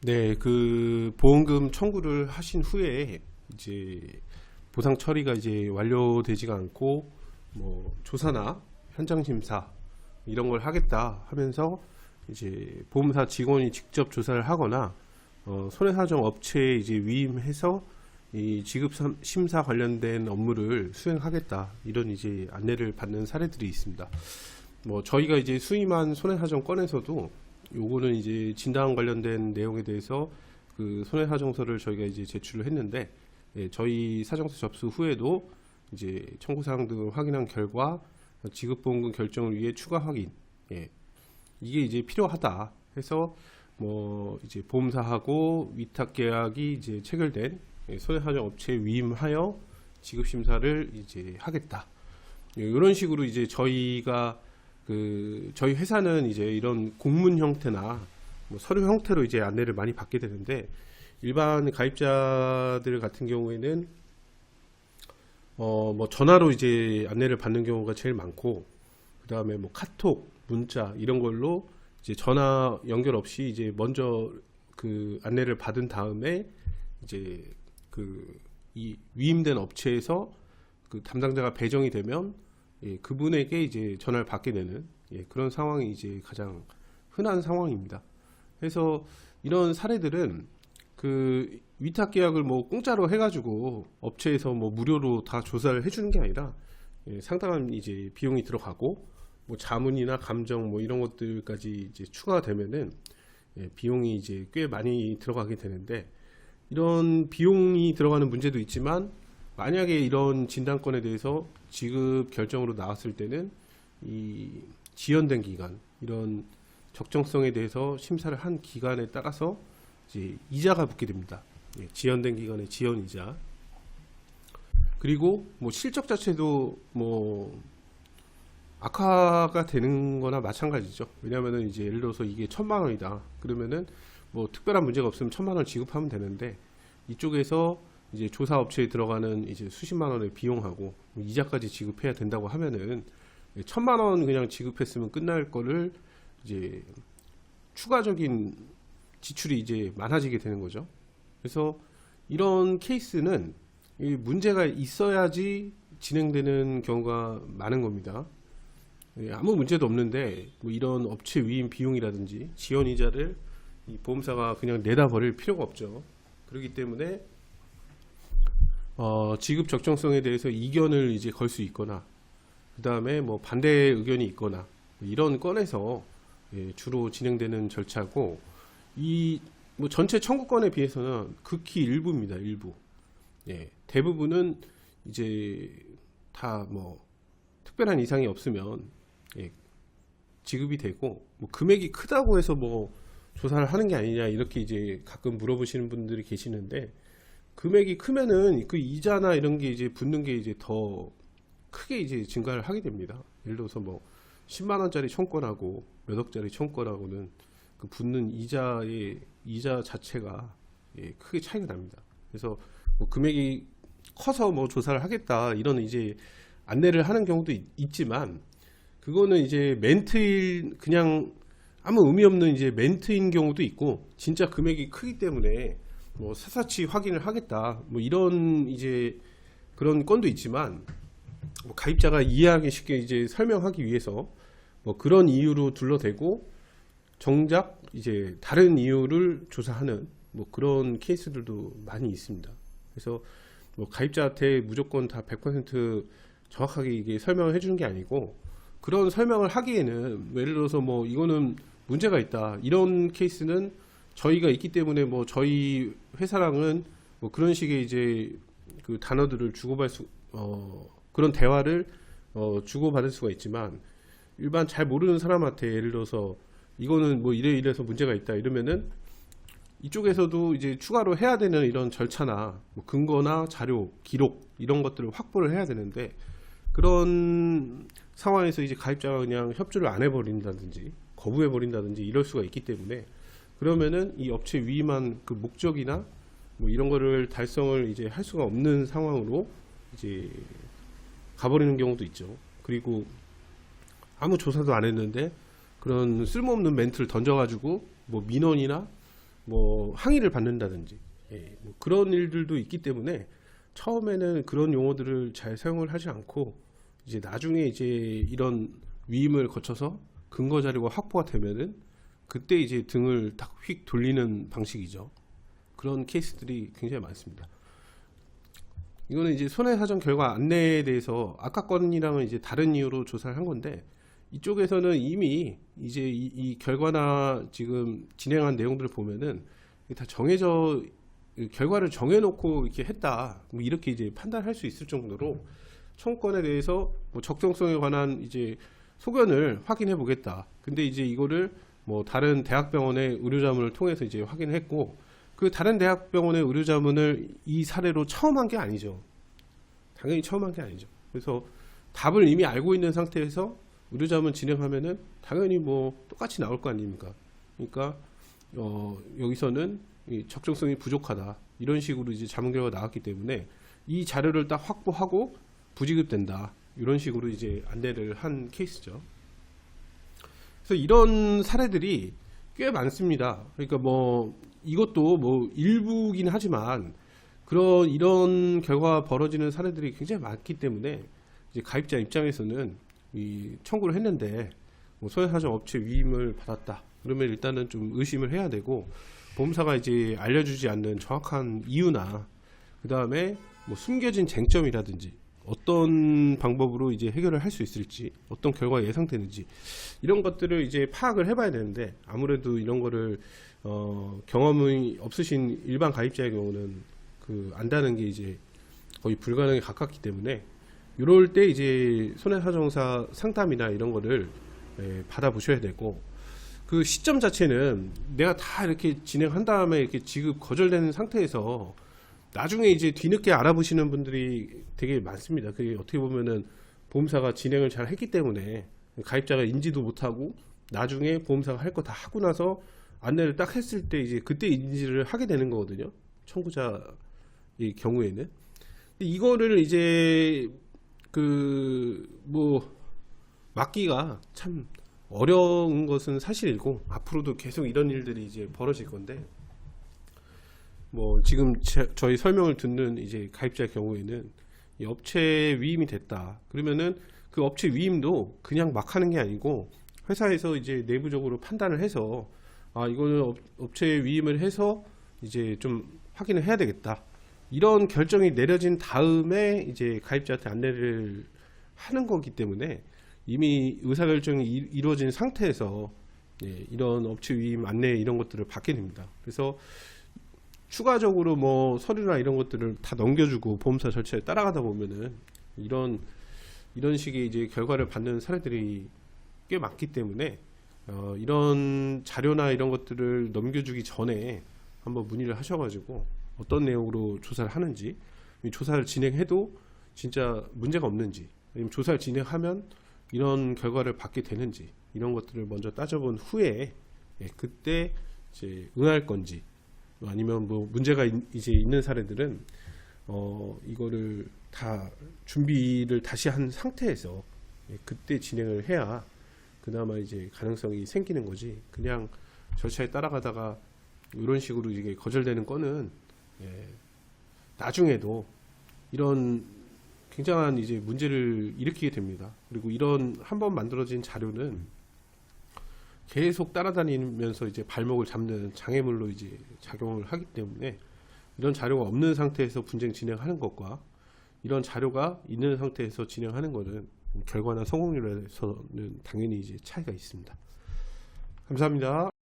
네, 그 보험금 청구를 하신 후에 이제 보상 처리가 이제 완료되지가 않고 뭐 조사나 현장 심사 이런 걸 하겠다 하면서 이제 보험사 직원이 직접 조사를 하거나 손해사정 업체에 이제 위임해서 이 지급 심사 관련된 업무를 수행하겠다 이런 이제 안내를 받는 사례들이 있습니다. 뭐 저희가 이제 수임한 손해사정 건에서도 요거는 이제 진단 관련된 내용에 대해서 그 손해사정서를 저희가 이제 제출을 했는데, 예, 저희 사정서 접수 후에도 이제 청구사항 등을 확인한 결과 지급보험금 결정을 위해 추가 확인, 예, 이게 이제 필요하다 해서 뭐 이제 보험사하고 위탁계약이 이제 체결된 손해사정 업체에 위임하여 지급심사를 이제 하겠다. 이런 식으로 이제 저희가 저희 회사는 이제 이런 공문 형태나 뭐 서류 형태로 이제 안내를 많이 받게 되는데, 일반 가입자들 같은 경우에는 뭐 전화로 이제 안내를 받는 경우가 제일 많고, 그 다음에 뭐 카톡, 문자 이런 걸로 이제 전화 연결 없이 이제 먼저 그 안내를 받은 다음에 이제 이 위임된 업체에서 그 담당자가 배정이 되면, 예, 그분에게 이제 전화를 받게 되는, 예, 그런 상황이 이제 가장 흔한 상황입니다. 그래서 이런 사례들은 그 위탁 계약을 뭐 공짜로 해가지고 업체에서 뭐 무료로 다 조사를 해주는 게 아니라, 예, 상당한 이제 비용이 들어가고 뭐 자문이나 감정 뭐 이런 것들까지 이제 추가되면은, 예, 비용이 이제 꽤 많이 들어가게 되는데, 이런 비용이 들어가는 문제도 있지만, 만약에 이런 진단건에 대해서 지급 결정으로 나왔을 때는 이 지연된 기간, 이런 적정성에 대해서 심사를 한 기간에 따라서 이제 이자가 붙게 됩니다. 예, 지연된 기간의 지연이자. 그리고 뭐 실적 자체도 뭐 악화가 되는 거나 마찬가지죠. 왜냐면은 이제 예를 들어서 이게 1,000만 원이다. 그러면은 뭐 특별한 문제가 없으면 1,000만 원 지급하면 되는데, 이쪽에서 이제 조사 업체에 들어가는 이제 수십만 원의 비용하고 이자까지 지급해야 된다고 하면은 1,000만 원 그냥 지급했으면 끝날 거를 이제 추가적인 지출이 이제 많아지게 되는 거죠. 그래서 이런 케이스는 이 문제가 있어야지 진행되는 경우가 많은 겁니다. 아무 문제도 없는데 뭐 이런 업체 위임 비용이라든지 지연 이자를 이 보험사가 그냥 내다 버릴 필요가 없죠. 그렇기 때문에 지급 적정성에 대해서 이견을 이제 걸 수 있거나, 그 다음에 뭐 반대 의견이 있거나, 이런 건에서, 예, 주로 진행되는 절차고, 이 뭐 전체 청구건에 비해서는 극히 일부입니다. 일부. 예, 대부분은 이제 다 뭐 특별한 이상이 없으면, 예, 지급이 되고, 뭐 금액이 크다고 해서 뭐 조사를 하는 게 아니냐 이렇게 이제 가끔 물어보시는 분들이 계시는데, 금액이 크면은 그 이자나 이런 게 이제 붙는 게 이제 더 크게 이제 증가를 하게 됩니다. 예를 들어서 뭐 10만 원짜리 청권하고 몇 억짜리 청권하고는 그 붙는 이자 자체가, 예, 크게 차이가 납니다. 그래서 뭐 금액이 커서 뭐 조사를 하겠다 이런 이제 안내를 하는 경우도 있지만, 그거는 이제 멘트일, 그냥 아무 의미 없는 이제 멘트인 경우도 있고, 진짜 금액이 크기 때문에 뭐 샅샅이 확인을 하겠다 뭐 이런 이제 그런 건도 있지만, 뭐 가입자가 이해하기 쉽게 이제 설명하기 위해서 뭐 그런 이유로 둘러대고 정작 이제 다른 이유를 조사하는 뭐 그런 케이스들도 많이 있습니다. 그래서 뭐 가입자한테 무조건 다 100% 정확하게 이게 설명을 해주는 게 아니고, 그런 설명을 하기에는 예를 들어서 뭐 이거는 문제가 있다 이런 케이스는 저희가 있기 때문에 뭐 저희 회사랑은 뭐 그런 식의 이제 그 단어들을 그런 대화를 주고받을 수가 있지만, 일반 잘 모르는 사람한테 예를 들어서 이거는 뭐 이래서 문제가 있다 이러면은 이쪽에서도 이제 추가로 해야 되는 이런 절차나 뭐 근거나 자료, 기록 이런 것들을 확보를 해야 되는데, 그런 상황에서 이제 가입자가 그냥 협조를 안 해버린다든지 거부해버린다든지 이럴 수가 있기 때문에, 그러면은 이 업체 위임한 그 목적이나 뭐 이런 거를 달성을 이제 할 수가 없는 상황으로 이제 가버리는 경우도 있죠. 그리고 아무 조사도 안 했는데 그런 쓸모없는 멘트를 던져가지고 뭐 민원이나 뭐 항의를 받는다든지 뭐 그런 일들도 있기 때문에 처음에는 그런 용어들을 잘 사용을 하지 않고 이제 나중에 이제 이런 위임을 거쳐서 근거 자료가 확보가 되면은 그때 이제 등을 딱 휙 돌리는 방식이죠. 그런 케이스들이 굉장히 많습니다. 이거는 이제 손해사정 결과 안내에 대해서 아까 건이랑은 이제 다른 이유로 조사를 한 건데, 이쪽에서는 이미 이제 이 결과나 지금 진행한 내용들을 보면은 다 정해져, 결과를 정해놓고 이렇게 했다, 뭐 이렇게 이제 판단할 수 있을 정도로 청구권에 대해서 뭐 적정성에 관한 이제 소견을 확인해 보겠다. 근데 이제 이거를 뭐 다른 대학병원의 의료자문을 통해서 이제 확인했고, 그 다른 대학병원의 의료자문을 이 사례로 처음 한 게 아니죠. 당연히 처음 한 게 아니죠. 그래서 답을 이미 알고 있는 상태에서 의료자문 진행하면은 당연히 뭐 똑같이 나올 거 아닙니까? 그러니까 여기서는 이 적정성이 부족하다, 이런 식으로 이제 자문 결과가 나왔기 때문에 이 자료를 딱 확보하고 부지급된다, 이런 식으로 이제 안내를 한 케이스죠. 그래서 이런 사례들이 꽤 많습니다. 그러니까 뭐 이것도 뭐 일부긴 하지만 이런 결과가 벌어지는 사례들이 굉장히 많기 때문에 이제 가입자 입장에서는 이 청구를 했는데 뭐 손해사정 업체 위임을 받았다 그러면 일단은 좀 의심을 해야 되고, 보험사가 이제 알려주지 않는 정확한 이유나 그 다음에 뭐 숨겨진 쟁점이라든지 어떤 방법으로 이제 해결을 할 수 있을지, 어떤 결과가 예상되는지, 이런 것들을 이제 파악을 해봐야 되는데, 아무래도 이런 거를 경험이 없으신 일반 가입자의 경우는 안다는 게 이제 거의 불가능에 가깝기 때문에, 이럴 때 이제 손해사정사 상담이나 이런 거를 받아보셔야 되고, 그 시점 자체는 내가 다 이렇게 진행한 다음에 이렇게 지급 거절되는 상태에서 나중에 이제 뒤늦게 알아보시는 분들이 되게 많습니다. 그게 어떻게 보면은 보험사가 진행을 잘 했기 때문에 가입자가 인지도 못하고 나중에 보험사가 할 거 다 하고 나서 안내를 딱 했을 때 이제 그때 인지를 하게 되는 거거든요, 청구자의 경우에는. 이거를 이제 뭐 막기가 참 어려운 것은 사실이고, 앞으로도 계속 이런 일들이 이제 벌어질 건데, 뭐 지금 저희 설명을 듣는 이제 가입자의 경우에는 이 업체 위임이 됐다 그러면은 그 업체 위임도 그냥 막 하는 게 아니고 회사에서 이제 내부적으로 판단을 해서 이거는 업체 위임을 해서 이제 좀 확인을 해야 되겠다, 이런 결정이 내려진 다음에 이제 가입자한테 안내를 하는 거기 때문에 이미 의사결정이 이루어진 상태에서 이런 업체 위임 안내 이런 것들을 받게 됩니다. 그래서 추가적으로 뭐 서류나 이런 것들을 다 넘겨주고 보험사 절차에 따라가다 보면은 이런 식의 이제 결과를 받는 사례들이 꽤 많기 때문에 이런 자료나 이런 것들을 넘겨주기 전에 한번 문의를 하셔가지고 어떤 내용으로 조사를 하는지, 조사를 진행해도 진짜 문제가 없는지, 아니면 조사를 진행하면 이런 결과를 받게 되는지, 이런 것들을 먼저 따져본 후에 그때 이제 응할 건지, 아니면 뭐 문제가 이제 있는 사례들은 이거를 다 준비를 다시 한 상태에서 그때 진행을 해야 그나마 이제 가능성이 생기는 거지, 그냥 절차에 따라가다가 이런 식으로 이게 거절되는 거는 나중에도 이런 굉장한 이제 문제를 일으키게 됩니다. 그리고 이런 한번 만들어진 자료는 계속 따라다니면서 이제 발목을 잡는 장애물로 이제 작용을 하기 때문에, 이런 자료가 없는 상태에서 분쟁 진행하는 것과 이런 자료가 있는 상태에서 진행하는 것은 결과나 성공률에서는 당연히 이제 차이가 있습니다. 감사합니다.